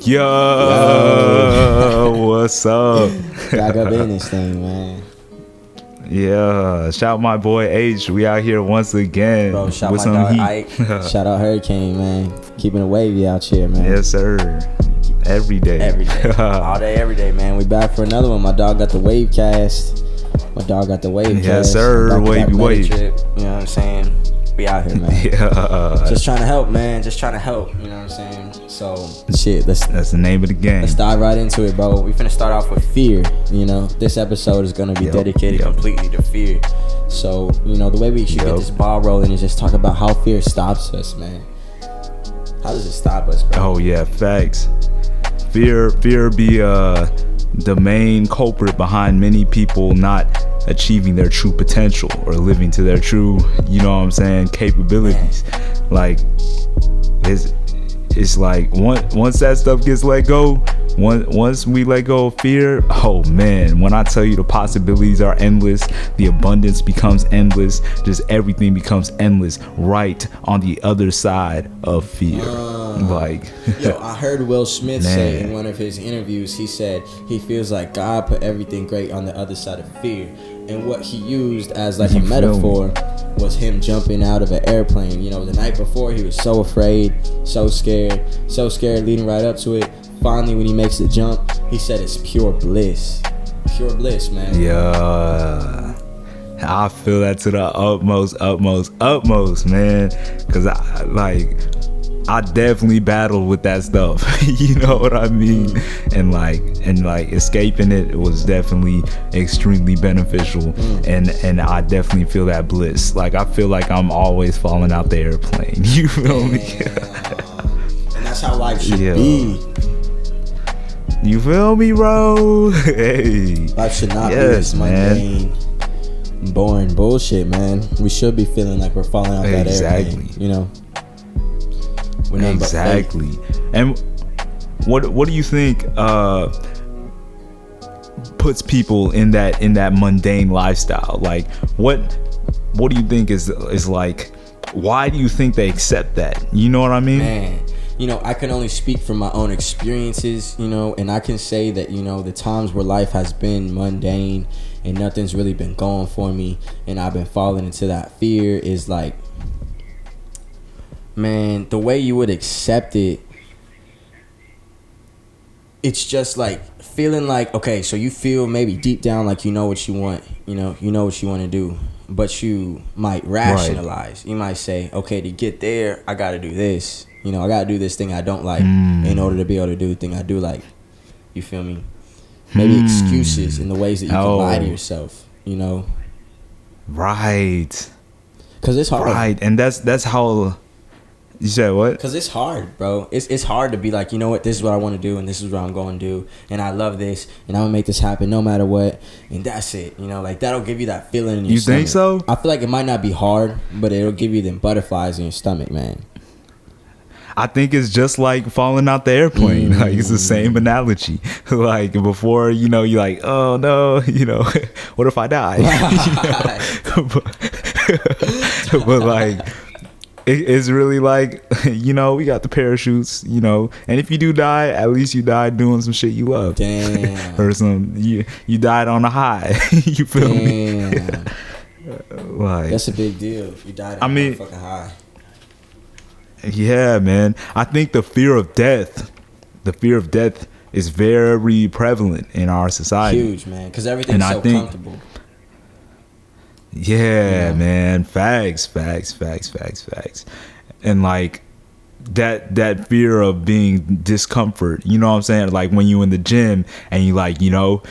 Yo, what's up? Back up in this thing, man. Yeah, shout my boy H. We out here once again. Bro, shout with my dog heat. Ike. Shout out Hurric4n3Ike, man. Keeping it wavy out here, man. Yes, sir. Every day. Every day. All day, every day, man. We back for another one. My dog got the WaveCast. Yes, sir. Wavy wave. Trip, you know what I'm saying? We out here, man. Yeah. Just trying to help, man. Just trying to help. You know what I'm saying? So, shit. That's the name of the game. Let's dive right into it, bro. We finna start off with fear. You know, this episode is gonna be dedicated completely to fear. So, you know, the way we should get this ball rolling is just talk about how fear stops us, man. How does it stop us, bro? Oh yeah, facts. Fear be the main culprit behind many people not achieving their true potential or living to their true, you know what I'm saying, capabilities. Like it's like once that stuff gets let go, once we let go of fear, oh man, when I tell you the possibilities are endless, the abundance becomes endless, just everything becomes endless right on the other side of fear. Yo, I heard Will Smith say in one of his interviews, he said he feels like God put everything great on the other side of fear. And what he used as like a metaphor was him jumping out of an airplane. You know, the night before he was so afraid, so scared leading right up to it. Finally, when he makes the jump, he said it's pure bliss. Pure bliss, man. Yeah. I feel that to the utmost, man. Cause I definitely battled with that stuff. You know what I mean? And like escaping it was definitely extremely beneficial. And I definitely feel that bliss. Like I feel like I'm always falling out the airplane. You feel me? And that's how life should be. You feel me, bro? Hey. Life should not be this mundane, boring bullshit, man. We should be feeling like we're falling out that airplane. You know? Exactly. And what do you think puts people in that mundane lifestyle? Like what do you think is like, why do you think they accept that? You know what I mean? Man, you know, I can only speak from my own experiences, you know, and I can say that, you know, the times where life has been mundane and nothing's really been going for me and I've been falling into that fear is like, man, the way you would accept it, it's just like feeling like, okay, so you feel maybe deep down like you know what you want, you know what you want to do, but you might rationalize. You might say, okay, to get there, I got to do this. You know, I got to do this thing I don't like in order to be able to do the thing I do like. You feel me? Maybe excuses in the ways that you can lie to yourself, you know? Right. Because it's hard. Right, and that's how... You said what? Because it's hard, bro. It's hard to be like, you know what, this is what I want to do and this is what I'm going to do and I love this and I'm going to make this happen no matter what, and that's it. You know, like that'll give you that feeling in your stomach. You think so? I feel like it might not be hard, but it'll give you them butterflies in your stomach, man. I think it's just like falling out the airplane. Like it's the same analogy. Like before, you know, you're like, oh no, you know, what if I die? But like... It's really like, you know, we got the parachutes, you know, and if you do die, at least you died doing some shit you love. Damn. Or you died on a high. You feel me? Like, that's a big deal if you died on a fucking high. Yeah, man. I think the fear of death is very prevalent in our society. Huge, man, because everything's so comfortable. Yeah, man. Facts. And like that fear of being discomfort, you know what I'm saying? Like when you in the gym and you like, you know,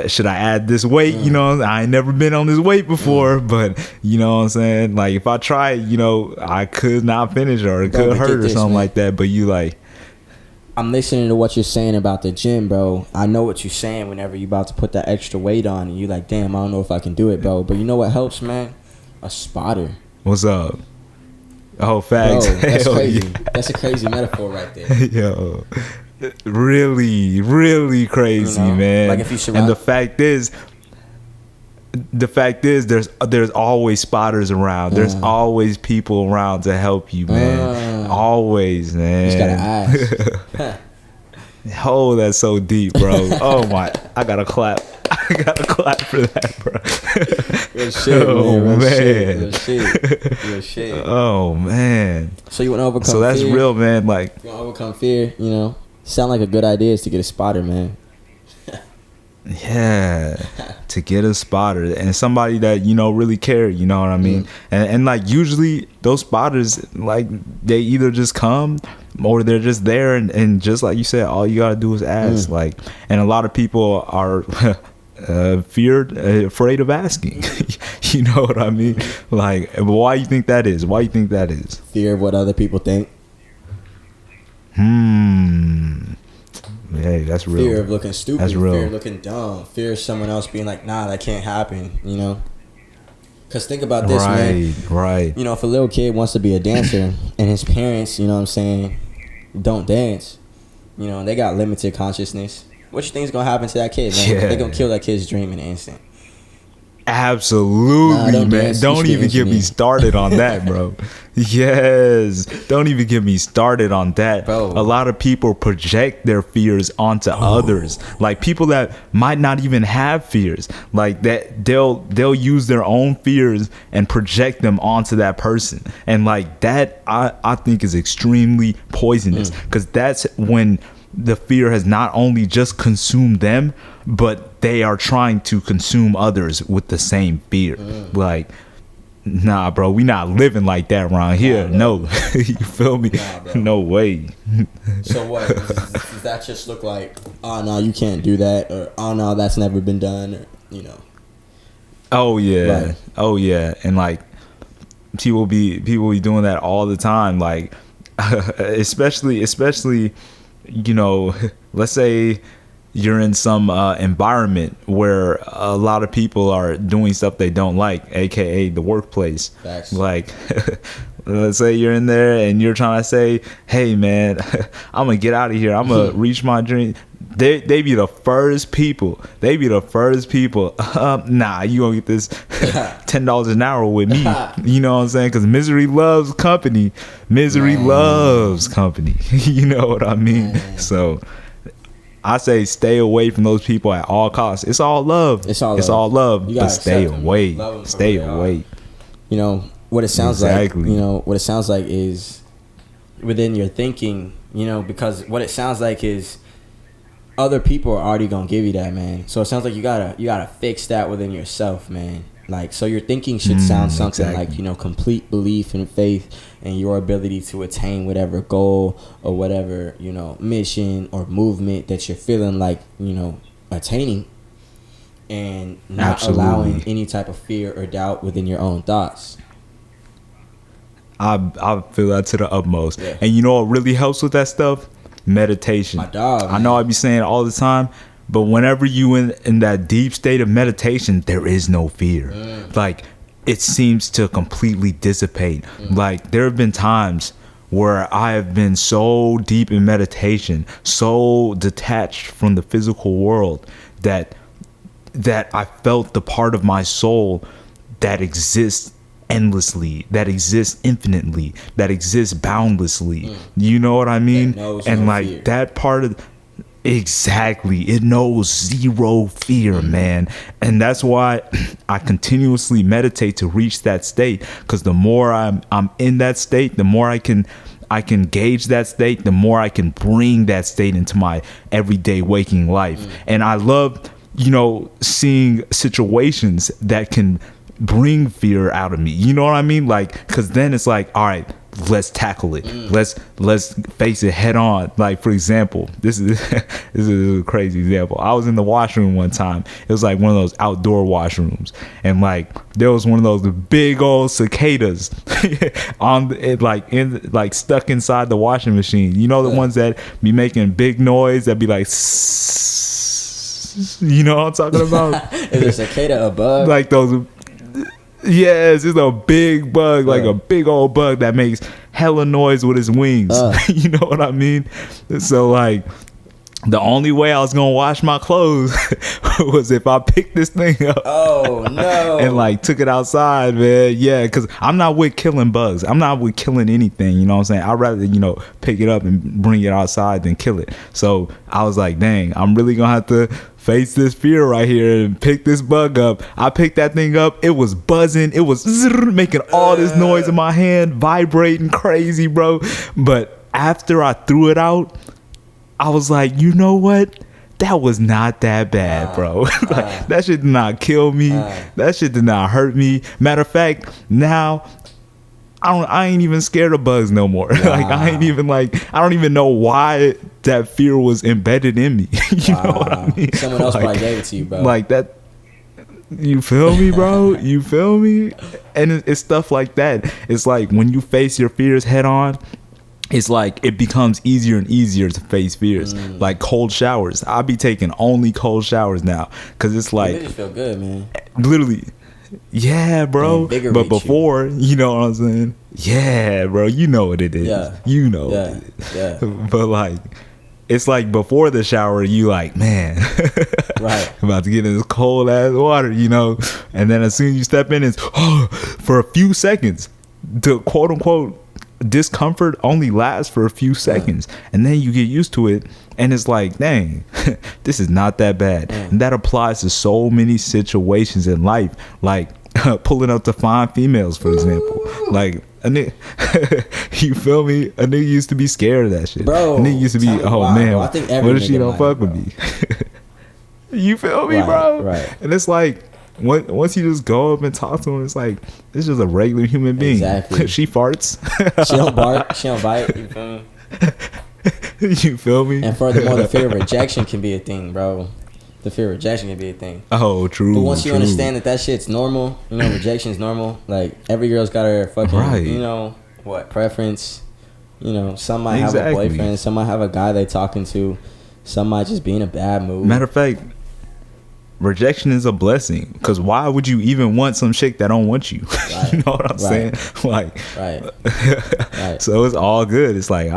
should I add this weight? You know, I ain't never been on this weight before, but you know what I'm saying? Like if I try, you know, I could not finish or it could hurt or something like that. But you like, I'm listening to what you're saying about the gym, bro. I know what you're saying whenever you're about to put that extra weight on and you're like, damn, I don't know if I can do it, bro. But you know what helps, man? A spotter. What's up? Oh, facts. Bro, that's crazy. Yeah. That's a crazy metaphor right there. Yo, really crazy, you know? Man. Like if you surround- and the fact is there's always spotters around. There's always people around to help you, man. Always, man. You just gotta ask. Oh, that's so deep, bro. Oh my, I gotta clap. I gotta clap for that, bro. Real shit, man. Real shit. Real shit. Oh man. So you want to overcome fear? So that's real, man. Like, you want to overcome fear, you know? Sound like a good idea is to get a spotter, man. yeah, to get a spotter and somebody that, you know, really care, you know what I mean? And like usually those spotters, like, they either just come or they're just there, and just like you said, all you gotta do is ask. Like, and a lot of people are afraid of asking. You know what I mean? Like, why you think that is? Why you think that is? Fear of what other people think. Hey, that's real. Fear of looking stupid. That's real. Fear of looking dumb. Fear of someone else being like, nah, that can't happen, you know? Because think about this, man. Right. You know, if a little kid wants to be a dancer and his parents, you know what I'm saying, don't dance, you know, and they got limited consciousness, what you think is going to happen to that kid, man? Yeah. They're going to kill that kid's dream in an instant. Absolutely, man. Don't even get me started on that, bro. Yes. Don't even get me started on that. Bro. A lot of people project their fears onto others. Like, people that might not even have fears. Like, that they'll use their own fears and project them onto that person. And like that, I think is extremely poisonous, because that's when the fear has not only just consumed them, but they are trying to consume others with the same fear. Like, nah, bro, we not living like that around here. No. You feel me? No way. So what? Does that just look like, oh, no, you can't do that, or oh, no, that's never been done, or, you know? Oh, yeah. Right. Oh, yeah. And like, people be doing that all the time. Like, especially, you know, let's say you're in some environment where a lot of people are doing stuff they don't like, aka the workplace. Facts. Like, let's say you're in there and you're trying to say, hey man, I'm gonna get out of here, I'm gonna reach my dream. They be the first people. Nah, you gonna get this $10 an hour with me. You know what I'm saying? Because misery loves company. Loves company. You know what I mean? So I say stay away from those people at all costs. It's all love. It's all love. But stay away. Stay away. You know what it sounds like. You know what it sounds like is within your thinking. You know, because what it sounds like is other people are already gonna give you that, man. So it sounds like you gotta fix that within yourself, man. Like, so your thinking should sound something like, you know, complete belief and faith in your ability to attain whatever goal or whatever, you know, mission or movement that you're feeling like, you know, attaining, and not allowing any type of fear or doubt within your own thoughts. I feel that to the utmost. Yeah. And you know what really helps with that stuff? Meditation. My dog, I know I be saying it all the time, but whenever you in that deep state of meditation, there is no fear. Like, it seems to completely dissipate. Like, there have been times where I have been so deep in meditation, so detached from the physical world, that I felt the part of my soul that exists endlessly, that exists infinitely, that exists boundlessly. You know what I mean? And like fear. That part of exactly, it knows zero fear, man. And that's why I continuously meditate to reach that state, because the more I'm in that state, the more I can gauge that state, the more I can bring that state into my everyday waking life. And I love, you know, seeing situations that can bring fear out of me. You know what I mean? Like, because then it's like, all right, let's tackle it. Let's face it head on. Like, for example, this is a crazy example. I was in the washroom one time. It was like one of those outdoor washrooms, and like there was one of those big old cicadas on it, like stuck inside the washing machine. You know, the ones that be making big noise, that be like, you know what I'm talking about? Is a cicada a bug? Like those. Yes, it's a big bug, like a big old bug that makes hella noise with its wings. You know what I mean? So like, the only way I was gonna wash my clothes was if I picked this thing up. Oh no! And like took it outside, man. Yeah, because I'm not with killing bugs. I'm not with killing anything. You know what I'm saying? I'd rather pick it up and bring it outside than kill it. So I was like, dang, I'm really gonna have to face this fear right here and pick this bug up. I picked that thing up. It was buzzing. It was making all this noise in my hand, vibrating crazy, bro. But after I threw it out, I was like, you know what? That was not that bad, bro. Like, that shit did not kill me. That shit did not hurt me. Matter of fact, now I ain't even scared of bugs no more. Like I don't even know why that fear was embedded in me. You know what I mean? Someone else probably gave it to you, bro. Like that. You feel me, bro? You feel me? And it's stuff like that. It's like when you face your fears head on, it's like it becomes easier and easier to face fears. Like cold showers. I'll be taking only cold showers now because it's like it just feel good, man. Literally, yeah, bro. But before, you know what I'm saying? Yeah, bro. You know what it is. Yeah. You know. Yeah. Yeah. But like, it's like before the shower, you like, man, right? I'm about to get in this cold ass water, and then as soon as you step in, it's for a few seconds. The quote unquote discomfort only lasts for a few seconds, and then you get used to it, and it's like, dang, this is not that bad. And that applies to so many situations in life, like pulling up to find females, for example. Like a nigga, you feel me? A nigga used to be scared of that shit, bro. A nigga used to be, man, bro. I think what if she don't fuck with me? You feel me, bro? Right. And it's like, once you just go up and talk to him, it's like, it's just a regular human being. Exactly. She farts. She don't bark. She don't bite. You feel me? You feel me? And furthermore, the fear of rejection can be a thing, bro. The fear of rejection can be a thing. Oh, true. But once you understand that shit's normal, rejection is normal. Like, every girl's got her fucking, preference. Some might have a boyfriend. Some might have a guy they talking to. Some might just be in a bad mood. Matter of fact, rejection is a blessing, because why would you even want some chick that don't want you? Right. You know what I'm saying? Like, right. So it's all good. It's like,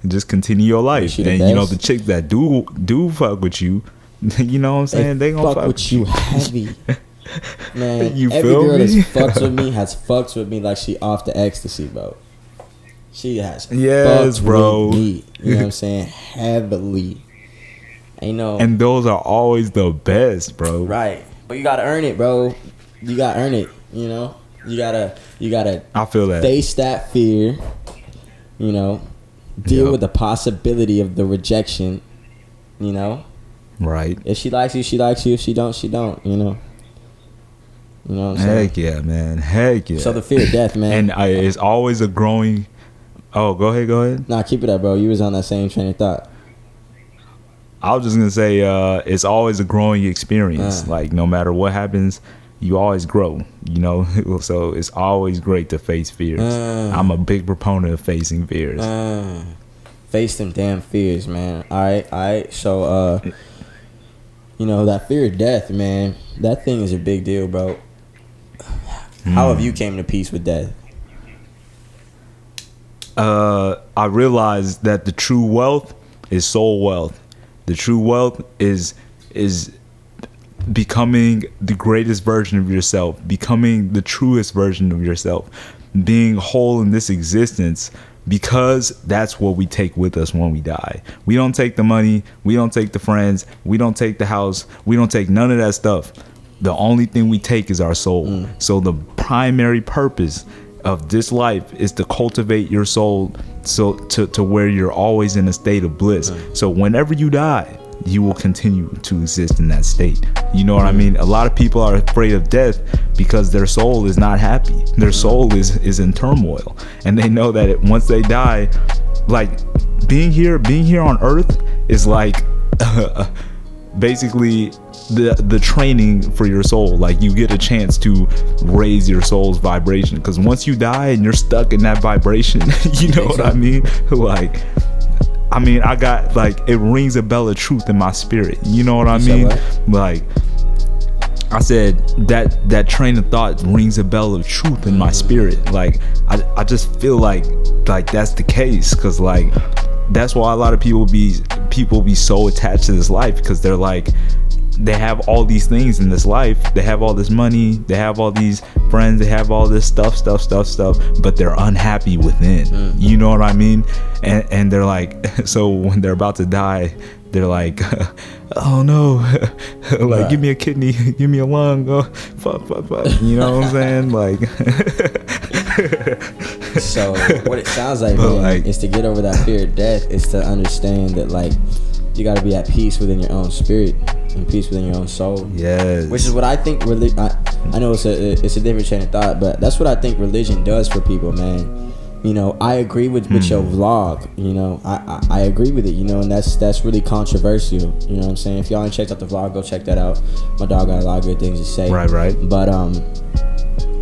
just continue your life. And the chicks that do fuck with you, you know what I'm saying? They gonna fuck with you heavy. Man, you every feel girl me? that's fucked with me has fucked with me like she off the ecstasy, bro. She has fucked bro. with me. You know what I'm saying? Heavily. And those are always the best, bro. Right. But you gotta earn it, bro. You gotta earn it, You gotta I feel that. Face that fear, deal with the possibility of the rejection, Right. If she likes you, she likes you. If she don't, she don't, You know what I'm saying? Heck yeah, man. Heck yeah. So the fear of death, man. And it's always a growing. Oh, go ahead. Nah, keep it up, bro. You was on that same train of thought. I was just gonna say, it's always a growing experience. Like, no matter what happens, you always grow. So it's always great to face fears. I'm a big proponent of facing fears. Face them damn fears, man. All right. So, that fear of death, man. That thing is a big deal, bro. How have you came to peace with death? I realized that the true wealth is soul wealth. The true wealth is becoming the greatest version of yourself, becoming the truest version of yourself, being whole in this existence, because that's what we take with us when we die. We don't take the money, we don't take the friends, we don't take the house, we don't take none of that stuff. The only thing we take is our soul. So the primary purpose of this life is to cultivate your soul so to where you're always in a state of bliss. So whenever you die, you will continue to exist in that state. You know what I mean? A lot of people are afraid of death because their soul is not happy. Their soul is in turmoil, and they know that once they die, like being here on earth is like basically the training for your soul. Like, you get a chance to raise your soul's vibration, because once you die and you're stuck in that vibration, you know what I mean? Like, I got, like, it rings a bell of truth in my spirit. You know what I mean? Like, I said that train of thought rings a bell of truth in my spirit. Like, I just feel like that's the case, because like that's why a lot of people be people be so attached to this life because they're like, they have all these things in this life. They have all this money. They have all these friends. They have all this stuff. But they're unhappy within. You know what I mean? And they're like, so when they're about to die, they're like, oh no, like give me a kidney, give me a lung. Oh, fuck. You know what I'm saying? Like. So what it sounds like, man, like, is to get over that fear of death is to understand that, like, you got to be at peace within your own spirit and peace within your own soul. Yes. Which is what I think I know it's a different chain of thought, but that's what I think religion does for people, man. You know, I agree with your vlog. You know, I agree with it. You know, and that's really controversial. You know what I'm saying? If y'all ain't checked out the vlog, go check that out. My dog got a lot of good things to say. Right. But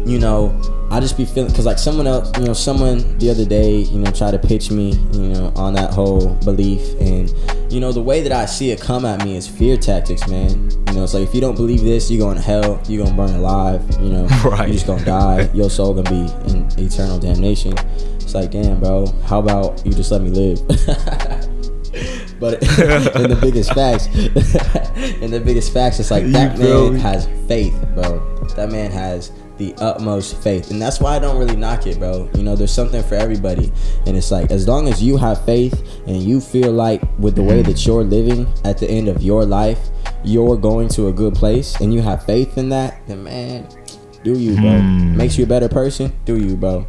you know, I just be feeling, because like someone the other day, you know, tried to pitch me, you know, on that whole belief, and you know, the way that I see it come at me is fear tactics, man. You know, it's like, if you don't believe this, you're going to hell, you're gonna burn alive, you know, you're just gonna die, your soul gonna be in eternal damnation. It's like, damn, bro, how about you just let me live? But in the biggest facts, it's like, that man has faith, bro. That man has the utmost faith, and that's why I don't really knock it, bro. You know, there's something for everybody, and it's like, as long as you have faith and you feel like with the way that you're living at the end of your life, you're going to a good place, and you have faith in that, then man, do you, bro. Makes you a better person, do you, bro.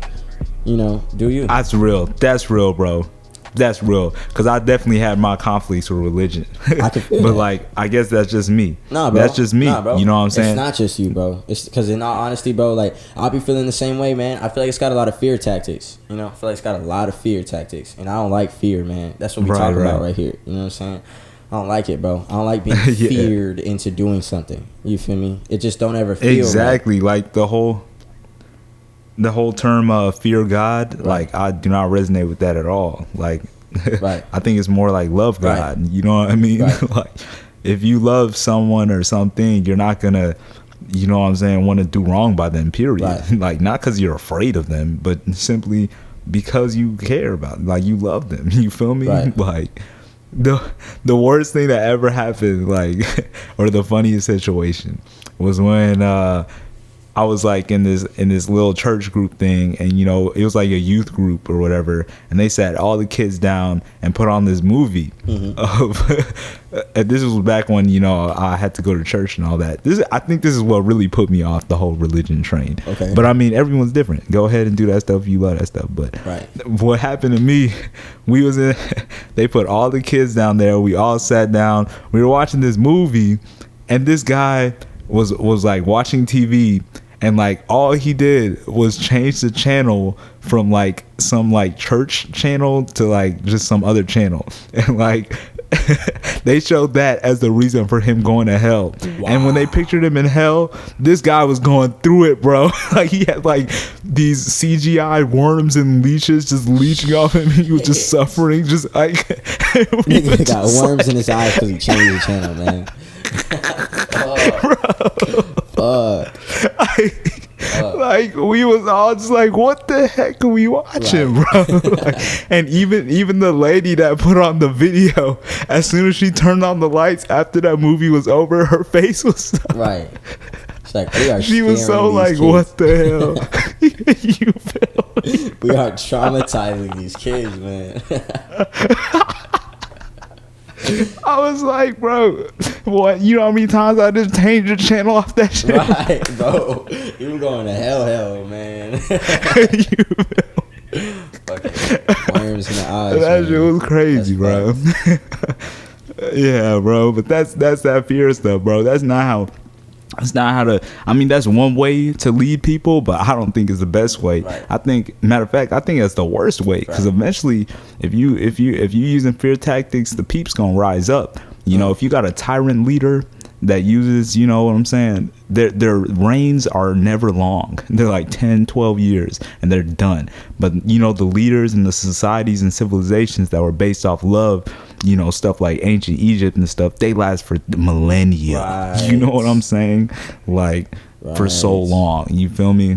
You know, do you. That's real, bro. That's real, because I definitely had my conflicts with religion. I can feel but that. Like, I guess that's just me. Nah, bro. That's just me. Nah, bro. You know what I'm saying? It's not just you, bro. It's because, in all honesty, bro, like, I'll be feeling the same way, man. I feel like it's got a lot of fear tactics. You know, I feel like it's got a lot of fear tactics, and I don't like fear, man. That's what we talk about right here. You know what I'm saying? I don't like it, bro. I don't like being feared into doing something. You feel me? It just don't ever feel exactly right. Like the whole term fear God, like, I do not resonate with that at all. Like, I think it's more like love God. You know what I mean? Like, if you love someone or something, you're not gonna, you know what I'm saying, want to do wrong by them, period. Like, not because you're afraid of them, but simply because you care about them, like, you love them. You feel me? Like, the worst thing that ever happened, like, or the funniest situation was when I was like in this little church group thing, and you know, it was like a youth group or whatever, and they sat all the kids down and put on this movie of and this was back when, you know, I had to go to church and all that. I think this is what really put me off the whole religion train. Okay. But I mean, everyone's different. Go ahead and do that stuff if you love that stuff. But what happened to me, they put all the kids down there, we all sat down, we were watching this movie, and this guy was like watching TV, and like all he did was change the channel from like some like church channel to like just some other channel, and like they showed that as the reason for him going to hell. And when they pictured him in hell, this guy was going through it, bro. Like, he had like these CGI worms and leeches just leeching off him. He was just suffering, just like nigga got worms in his eyes because he changed the channel, man. Like, we was all just like, what the heck are we watching, bro? Like, and even the lady that put on the video, as soon as she turned on the lights after that movie was over, her face was It's like, we are she was so like, kids. What the hell? You feel? We are traumatizing these kids, man. I was like, bro, what? You know how many times I just changed the channel off that shit? Right, bro. You were going to hell, man. Fucking worms in the eyes. That shit was crazy, bro. Yeah, bro. But that's that fear stuff, bro. That's not how to. I mean, that's one way to lead people, but I don't think it's the best way. I think, matter of fact, I think that's the worst way, because eventually, if you using fear tactics, the peeps gonna rise up. You know, if you got a tyrant leader that uses, you know what I'm saying, their reigns are never long. They're like 10, 12 years and they're done. But you know, the leaders and the societies and civilizations that were based off love, you know, stuff like ancient Egypt and stuff, they last for millennia. You know what I'm saying? Like, for so long. You feel me?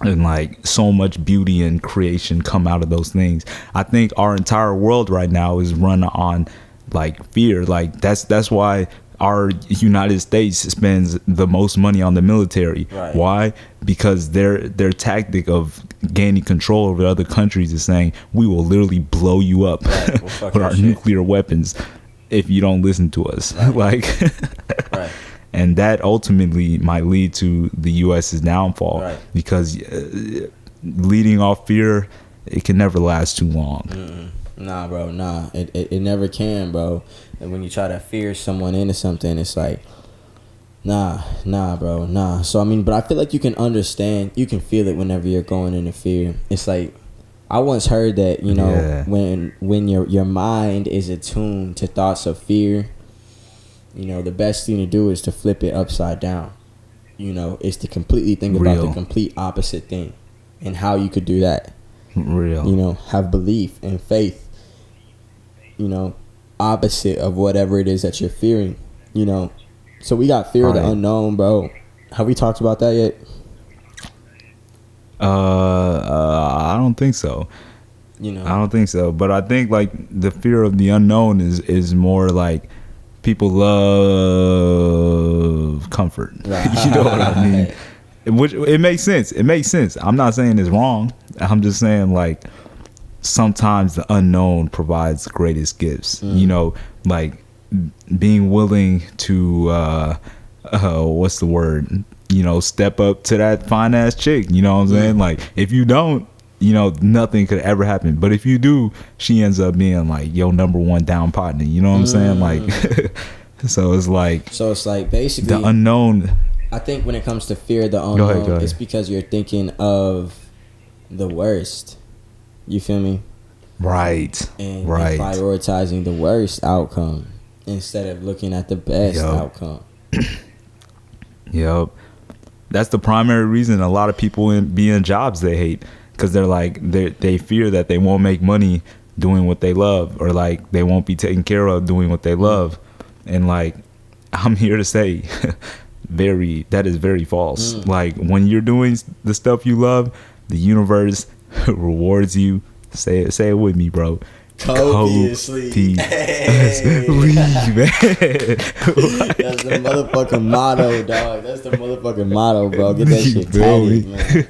And like, so much beauty and creation come out of those things. I think our entire world right now is run on like fear. Like that's why our United States spends the most money on the military. Right. Why? Because their tactic of gaining control over other countries is saying we will literally blow you up with our nuclear weapons if you don't listen to us. Right. Like, right. And that ultimately might lead to the U.S.'s downfall. Right. Because leading off fear, it can never last too long. Mm-mm. Nah, bro, nah. It never can, bro. And when you try to fear someone into something, it's like, nah, bro, nah. So, I mean, but I feel like you can understand, you can feel it whenever you're going into fear. It's like, I once heard that, you know, when your mind is attuned to thoughts of fear, you know, the best thing to do is to flip it upside down. You know, is to completely think about the complete opposite thing and how you could do that. Real. You know, have belief and faith, you know, opposite of whatever it is that you're fearing, you know. So we got fear of the unknown, bro. Have we talked about that yet? I don't think so. You know, I don't think so. But I think like the fear of the unknown is more like people love comfort. Right. You know what I mean? Which it makes sense. It makes sense. I'm not saying it's wrong. I'm just saying like sometimes the unknown provides the greatest gifts. You know, like being willing to what's the word? You know, step up to that fine ass chick. You know what I'm saying? Like if you don't, you know, nothing could ever happen. But if you do, she ends up being like your number one down partner. You know what I'm saying? Like so it's like basically the unknown. I think when it comes to fear the unknown, go ahead. It's because you're thinking of the worst. You feel me? Right. And prioritizing the worst outcome instead of looking at the best outcome. Yep. That's the primary reason a lot of people be in jobs they hate, because they're like they fear that they won't make money doing what they love, or like they won't be taken care of doing what they love. And like I'm here to say that is very false. Like when you're doing the stuff you love, the universe rewards you. Say it with me, bro. Copiously. That's the motherfucking motto, dog. That's the motherfucking motto, bro. Get that shit tatted, man.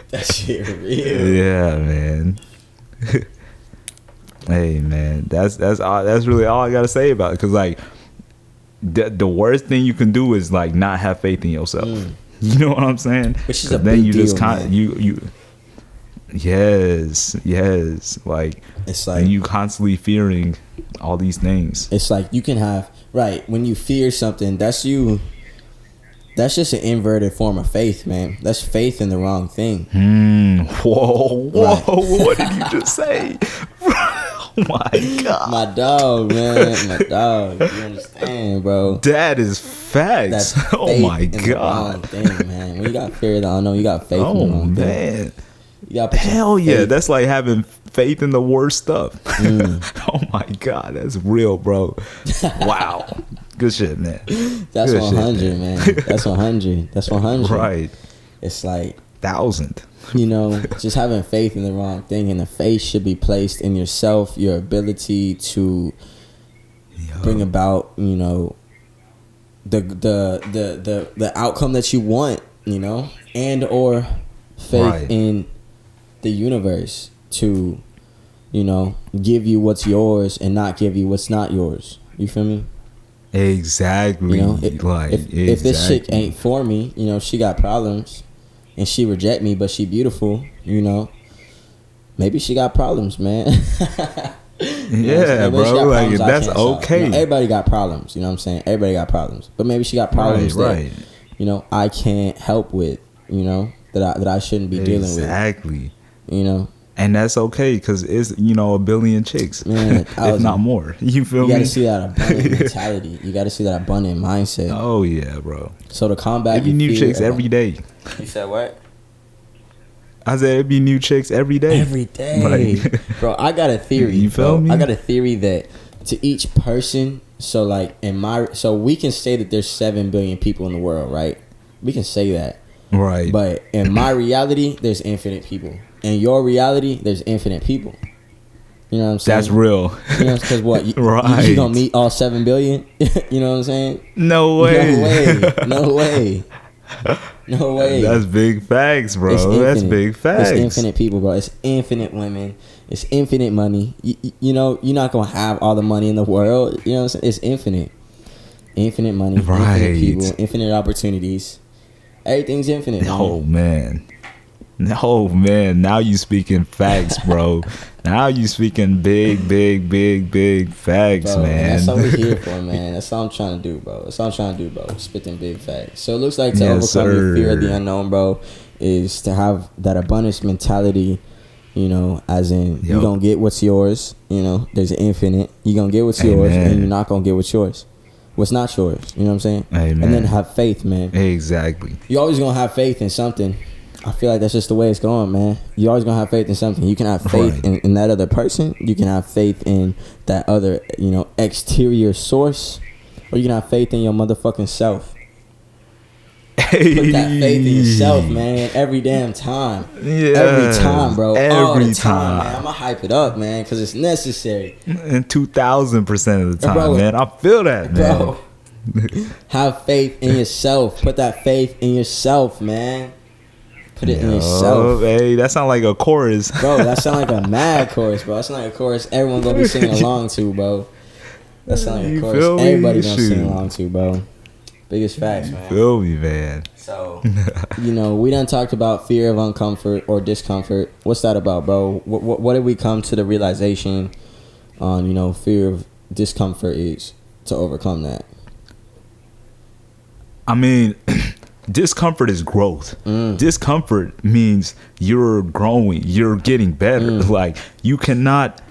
That shit real. Yeah, man. Hey, man. That's really all I gotta say about it. Cause like the worst thing you can do is like not have faith in yourself. You know what I'm saying? Which is a big deal, just kind you. Yes. Like it's like, and you constantly fearing all these things. It's like you can have when you fear something, that's just an inverted form of faith, man. That's faith in the wrong thing. Whoa! What did you just say? Oh my God, my dog, man, my dog. You understand, bro? That is facts. That's oh my God, the wrong thing, man. When you got fear of the unknown, you got faith in the wrong thing. Hell yeah, that's like having faith in the worst stuff. Oh my God, that's real, bro. Wow. Good shit, man. That's good 100, shit, man. That's 100. That's 100. Right. It's like 1,000. You know, just having faith in the wrong thing, and the faith should be placed in yourself, your ability to bring about, you know, the outcome that you want, you know, and or faith in the universe to, you know, give you what's yours and not give you what's not yours. You feel me? Exactly. You know, if this chick ain't for me, you know, she got problems and she reject me, but she beautiful, you know, maybe she got problems, man. Yeah, bro, like that's okay. You know, everybody got problems, you know what I'm saying? Everybody got problems, but maybe she got problems that, you know, I can't help with, you know, that I shouldn't be dealing with. Exactly. You know, and that's okay because it's, you know, a billion chicks, man, if not more. You feel me? You got to see that abundant mentality. You got to see that abundant mindset. Oh yeah, bro. So to combat, it'd be new chicks every day. You said what? I said it'd be new chicks every day. Every day, like, bro. I got a theory. You feel me? I got a theory that to each person. So like so we can say that there's 7 billion people in the world, right? We can say that. Right. But in my reality, there's infinite people. In your reality, there's infinite people. You know what I'm saying? That's real. You know, because what? Right. You gonna meet all 7 billion? You know what I'm saying? No way. No way. No way. No way. That's big facts, bro. That's big facts. It's infinite people, bro. It's infinite women. It's infinite money. You know, you're not gonna have all the money in the world. You know what I'm saying? It's infinite. Infinite money. Right. Infinite people. Infinite opportunities. Everything's infinite. Oh man. No, man. Now you speaking facts, bro. Now you speaking big facts, bro, man. That's what we're here for, man. That's all I'm trying to do, bro. That's all I'm trying to do, bro. Spitting big facts. So it looks like to overcome your fear of the unknown, bro, is to have that abundance mentality, you know, as in you gonna get what's yours, you know, there's infinite. You gonna get what's yours, and you're not gonna get what's yours. What's not yours, you know what I'm saying? Amen. And then have faith, man. Exactly. You're always gonna have faith in something. I feel like that's just the way it's going, man. You're always gonna have faith in something. You can have faith in that other person. You can have faith in that other, you know, exterior source, or you can have faith in your motherfucking self. Hey. Put that faith in yourself, man. Every damn time. Yeah. Every time, bro. All the Every time, time. man. I'ma hype it up, man, because it's necessary. And 2,000% of the time, Bro, man. I feel that, man. Bro, have faith in yourself. Put that faith in yourself, man. Put it in yourself. Hey, that sound like a chorus. Bro, that sound like a mad chorus, bro. That sound like a chorus everyone gonna be singing along to, bro. That sound like a chorus everybody gonna sing along to, bro. Biggest facts, man. Feel me, man. So, you know, we done talked about fear of uncomfort or discomfort. What's that about, bro? What did we come to the realization on, you know, fear of discomfort is to overcome that? I mean, discomfort is growth. Discomfort means you're growing, you're getting better. Like you cannot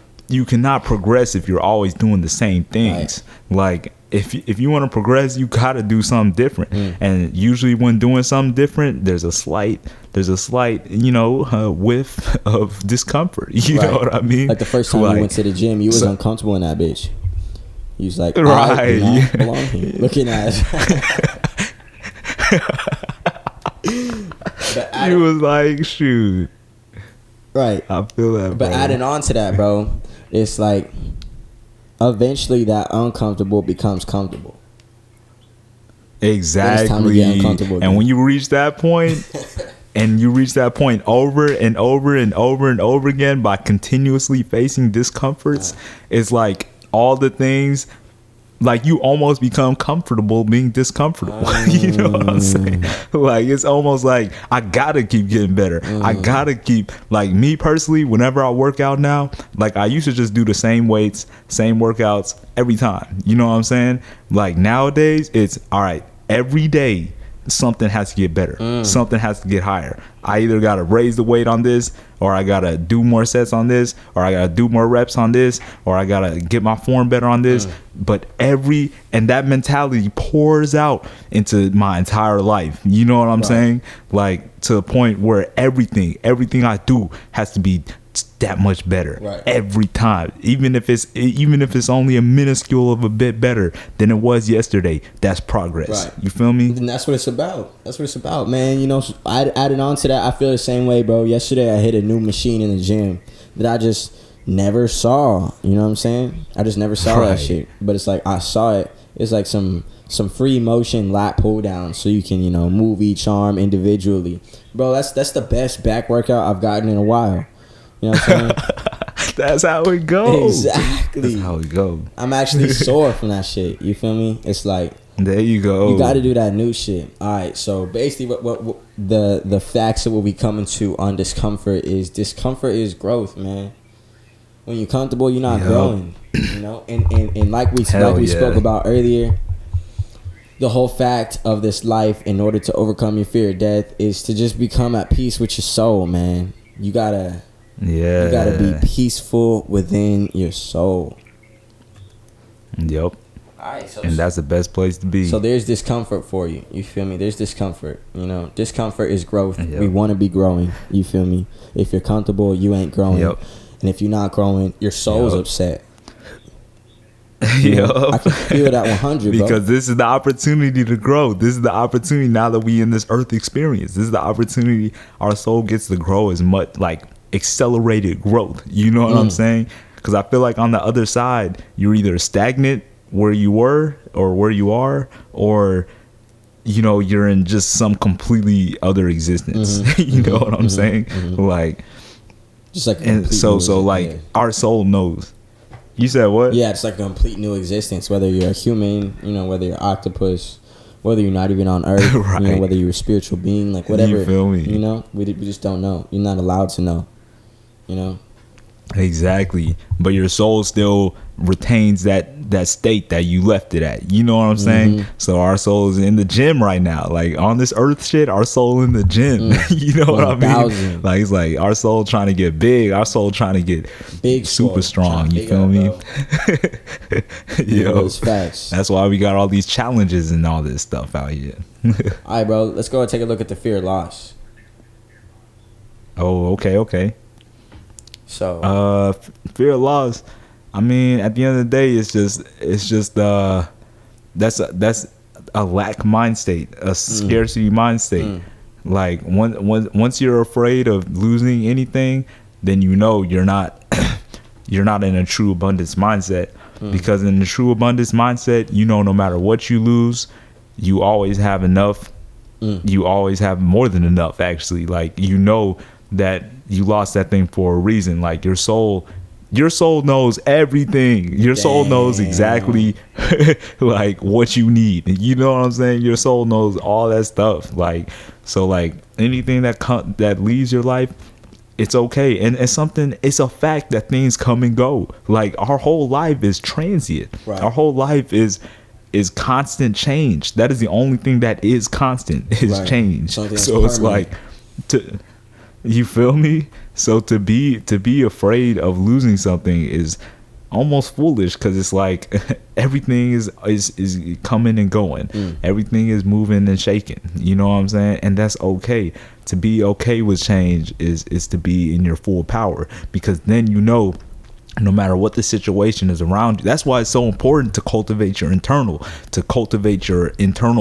progress if you're always doing the same things. Right. Like if you want to progress, you gotta do something different. And usually when doing something different, there's a slight, you know, whiff of discomfort. You know what I mean? Like the first time you went to the gym, you was uncomfortable in that bitch. You was like, right, I do not belong here. Looking at he was like, shoot. Right. I feel that, But bro. adding on to that, bro, it's like eventually that uncomfortable becomes comfortable. Exactly. It's time to get uncomfortable again. And when you reach that point, and you reach that point over and over and over and over again by continuously facing discomforts, it's like all the things, like you almost become comfortable being discomfortable. You know what I'm saying? Like it's almost like I gotta keep getting better. I gotta keep, like me personally, whenever I work out now, like I used to just do the same weights, same workouts every time. You know what I'm saying? Like nowadays it's all right, every day something has to get better. Something has to get higher. I either gotta raise the weight on this, or I gotta do more sets on this, or I gotta do more reps on this, or I gotta get my form better on this. But and that mentality pours out into my entire life. You know what I'm saying? Like to the point where everything I do has to be that much better every time, even if it's only a minuscule of a bit better than it was yesterday. That's progress. You feel me? And that's what it's about. That's what it's about, man. You know, adding on to that, I feel the same way, bro. Yesterday I hit a new machine in the gym that I just never saw. You know what I'm saying? I just never saw that shit. But it's like I saw it. It's like some free motion lat pull down, so you can, you know, move each arm individually, bro. That's the best back workout I've gotten in a while. You know what I'm saying? That's how it goes. Exactly. That's how it goes. I'm actually sore from that shit. You feel me? It's like, there you go. you got to do that new shit. All right. So basically, what the facts of what we coming to on discomfort is growth, man. When you're comfortable, you're not growing. You know, and like we spoke about earlier, the whole fact of this life, in order to overcome your fear of death, is to just become at peace with your soul, man. You gotta be peaceful within your soul. Yep. Alright, so and that's the best place to be. So there's discomfort for you. You feel me? There's discomfort. You know, discomfort is growth. We want to be growing. You feel me? If you're comfortable, you ain't growing. And if you're not growing, your soul's upset. You know, I can feel that 100, bro. Because this is the opportunity to grow. This is the opportunity now that we in this earth experience. This is the opportunity our soul gets to grow as much, like accelerated growth. You know what I'm saying? because I feel like on the other side you're either stagnant where you were or where you are, or you know, you're in just some completely other existence. You know what I'm saying? Like, just like and so like our soul knows. You said what? Yeah, it's like a complete new existence, whether you're a human, you know, whether you're octopus, whether you're not even on Earth, right. You know, whether you're a spiritual being, like whatever. You feel me? You know, we just don't know. You're not allowed to know. You know. Exactly, but your soul still retains that state that you left it at. You know what I'm saying? So our soul is in the gym right now, like on this earth shit. Our soul in the gym. You know what I mean? Like it's like our soul trying to get big. Our soul trying to get big, super strong. You feel me? Yo, facts. That's why we got all these challenges and all this stuff out here. All right, bro. Let's go and take a look at the fear of loss. Oh, okay. So fear of loss, I mean, at the end of the day, it's just that's a lack mind state, a scarcity mind state. Like once you're afraid of losing anything, then you know you're not in a true abundance mindset. Because in the true abundance mindset, you know, no matter what you lose, you always have enough. You always have more than enough, actually. Like, you know that you lost that thing for a reason. Like your soul knows everything. Your soul knows exactly like what you need. You know what I'm saying? Your soul knows all that stuff. Like, so like anything that leaves your life, it's okay. And it's a fact that things come and go. Like our whole life is transient. Right. Our whole life is constant change. That is the only thing that is constant is change. So it's like you feel me? So to be afraid of losing something is almost foolish, because it's like everything is coming and going. Everything is moving and shaking. You know what I'm saying? And that's okay. To be okay with change is to be in your full power, because then you know, no matter what the situation is around you. That's why it's so important to cultivate your internal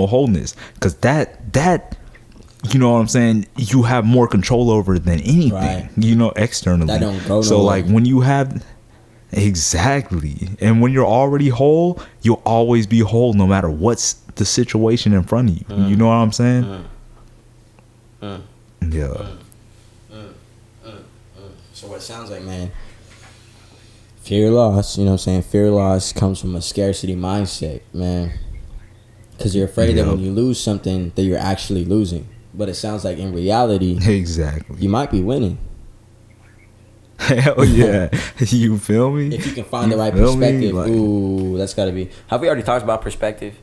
wholeness, because that you know what I'm saying, you have more control over than anything, you know, externally. That don't go so nowhere. Like when you have exactly, and when you're already whole, you'll always be whole no matter what's the situation in front of you. You know what I'm saying? Yeah. So what it sounds like, man, fear of loss, you know what I'm saying? Fear of loss comes from a scarcity mindset, man. Because you're afraid that when you lose something, that you're actually losing. But it sounds like in reality, exactly, you might be winning. Hell yeah. You feel me? If you can find the right perspective. Like, ooh, that's got to be. Have we already talked about perspective?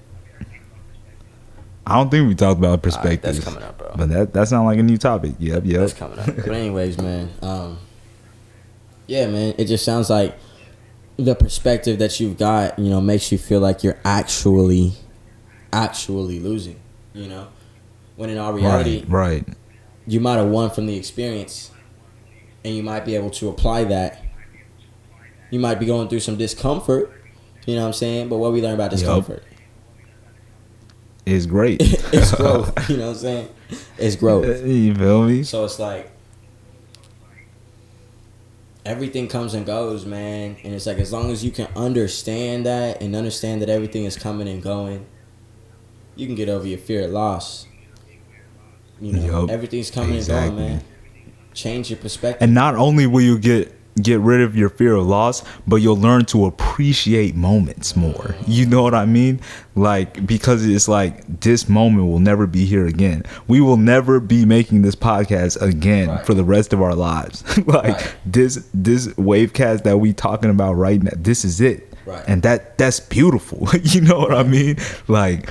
I don't think we talked about perspective. Right, that's coming up, bro. But that sounds like a new topic. Yep. That's coming up. But anyways, man. Yeah, man. It just sounds like the perspective that you've got, you know, makes you feel like you're actually losing, you know? When in all reality, right, you might have won from the experience, and you might be able to apply that. You might be going through some discomfort, you know what I'm saying? But what we learn about discomfort is great. It's growth, you know what I'm saying? It's growth. You feel me? So it's like everything comes and goes, man. And it's like, as long as you can understand that and understand that everything is coming and going, you can get over your fear of loss. You know, everything's coming and going, man. Change your perspective. And not only will you get rid of your fear of loss, but you'll learn to appreciate moments more. You know what I mean? Like, because it's like, this moment will never be here again. We will never be making this podcast again for the rest of our lives. Like this WaveCast that we talking about right now, this is it. And that's beautiful. You know what I mean? Like,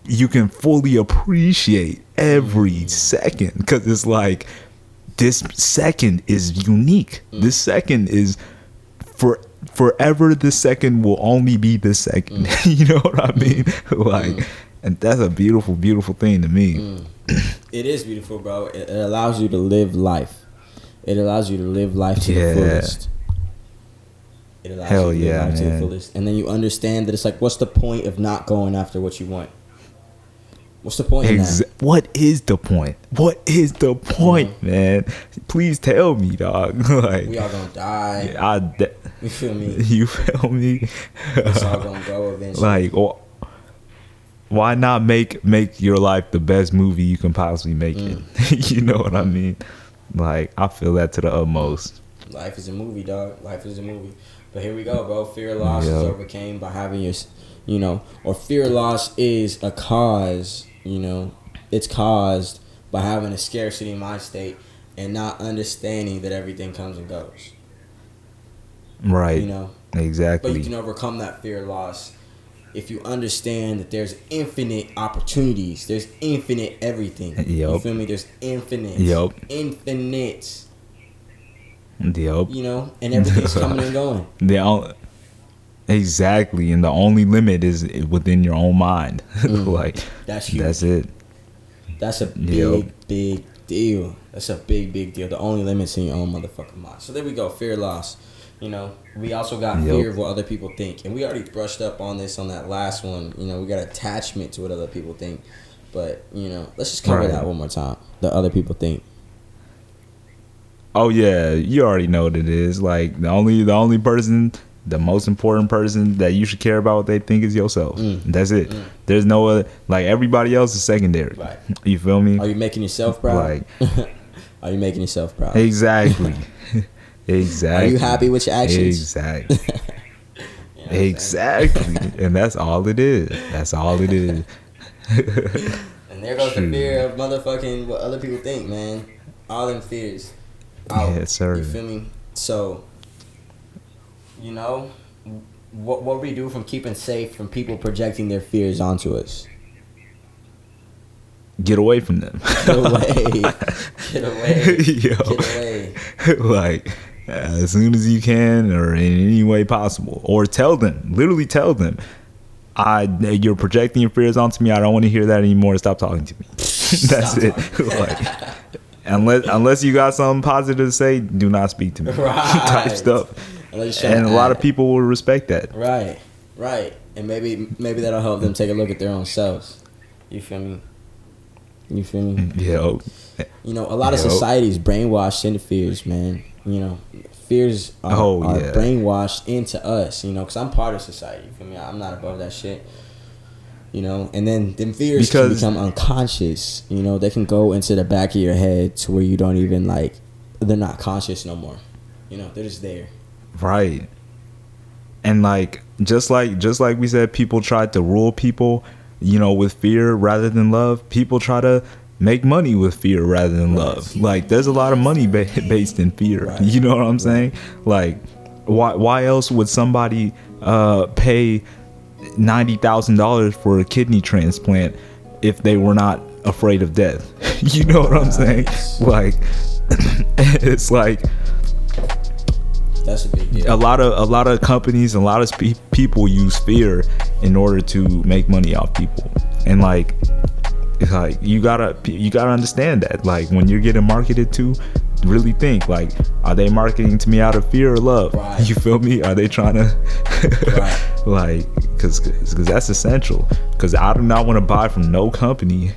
you can fully appreciate every second, because it's like, this second is unique. This second is forever. This second will only be this second. You know what I mean? Like, and that's a beautiful, beautiful thing to me. It is beautiful, bro. It allows you to live life. It allows you to live life to the fullest. It allows you to live life to the fullest. And then you understand that it's like, what's the point of not going after what you want? What's the point in that? what is the point? What is the point, man? Please tell me, dog. Like, we all gonna die. You feel me? You feel me? It's all gonna go eventually. Like, why not make your life the best movie you can possibly make it? You know what I mean? Like, I feel that to the utmost. Life is a movie, dog. Life is a movie. But here we go, bro. Fear of loss is overcame by having your, or fear of loss is a cause, it's caused by having a scarcity mind state and not understanding that everything comes and goes. Right. Exactly. But you can overcome that fear of loss if you understand that there's infinite opportunities. There's infinite everything. Yep. You feel me? There's infinite. Yep. Infinite. Yep. And everything's coming and going. Exactly. And the only limit is within your own mind. Like, that's huge. That's it. That's a big deal. That's a big deal. The only limit's in your own motherfucking mind. So there we go. Fear of loss. We also got fear of what other people think. And we already brushed up on this on that last one. We got attachment to what other people think. But, let's just cover that one more time. The other people think. Oh, yeah. You already know what it is. Like, the only person, the most important person that you should care about what they think is yourself. That's it. There's no other. Like, everybody else is secondary. Right. You feel me? Are you making yourself proud? Like, are you making yourself proud? Exactly. Exactly. Are you happy with your actions? Exactly. Exactly. And that's all it is. That's all it is. And there goes the fear of motherfucking what other people think, man. All them fears. Out. Yes, sir. You feel me? So, what we do from keeping safe from people projecting their fears onto us? Get away from them. Get away. Get away. Yo. Get away. Like, as soon as you can, or in any way possible, or literally tell them, you're projecting your fears onto me. I don't want to hear that anymore. Stop talking to me. That's it. Like, unless you got something positive to say, do not speak to me. Type stuff. And a lot of people will respect that. Right. And maybe that'll help them take a look at their own selves. You feel me? Yeah. A lot of society's brainwashed into fears, man. Fears are brainwashed into us, because I'm part of society. You feel me? I'm not above that shit. And then them fears can become unconscious. They can go into the back of your head to where you don't even they're not conscious no more. They're just there. Right. And just like we said, people tried to rule people, with fear rather than love. People try to make money with fear rather than love. Like, there's a lot of money based in fear. Right. You know what I'm saying? Like, why else would somebody pay $90,000 for a kidney transplant if they were not afraid of death? You know what I'm saying? Like, it's like, that's a big deal. A lot of companies, a lot of people use fear in order to make money off people. And it's like you gotta understand that. Like, when you're getting marketed to, really think, like, are they marketing to me out of fear or love? Right. You feel me? Are they trying to like, because that's essential. Because I do not want to buy from no company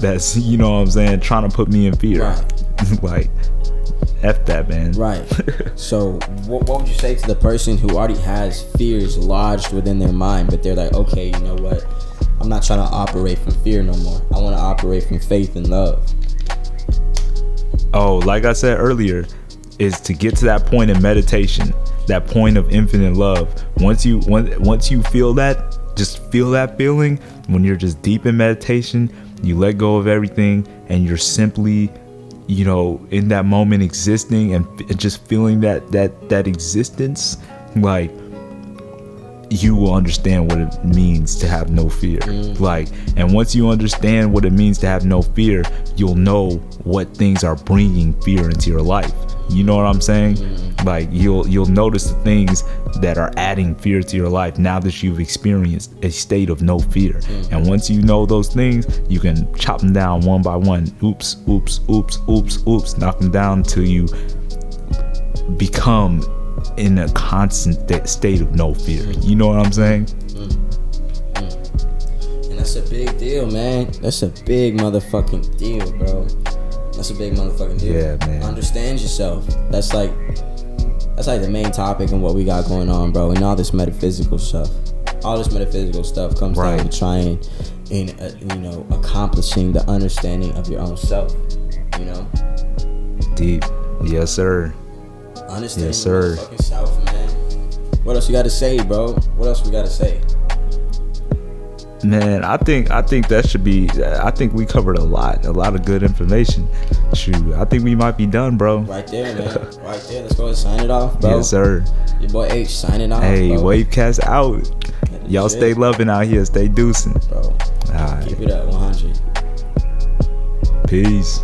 that's, what I'm saying, trying to put me in fear. Like, F that, man. Right. So what would you say to the person who already has fears lodged within their mind, but they're like, okay, you know what, I'm not trying to operate from fear no more. I want to operate from faith and love. Oh, like I said earlier, is to get to that point in meditation, that point of infinite love. Once you feel that, just feel that feeling, when you're just deep in meditation, you let go of everything and you're simply, in that moment existing and just feeling that existence, like, you will understand what it means to have no fear. Like, and once you understand what it means to have no fear, you'll know what things are bringing fear into your life. You know what I'm saying? Like, you'll notice the things that are adding fear to your life now that you've experienced a state of no fear. And once you know those things, you can chop them down one by one. Oops, knock them down till you become in a constant state of no fear. You know what I'm saying? And that's a big deal. deal, man. That's a big motherfucking deal, bro. That's a big motherfucking deal. Yeah, man. Understand yourself. That's like the main topic and what we got going on, bro. And all this metaphysical stuff. All this metaphysical stuff comes down to trying and accomplishing the understanding of your own self. You know. Deep. Yes, sir. Understand yes, sir. Your fucking self, man. What else you got to say, bro? What else we got to say? Man, I think that should be. I think we covered a lot of good information. Shoot, I think we might be done, bro. Right there, man. Right there. Let's go ahead and sign it off, bro. Yes, sir. Your boy H signing off. Hey, bro. WaveCast out. Y'all stay loving out here. Stay deucing. Bro. All right. Keep it up, 100. Peace.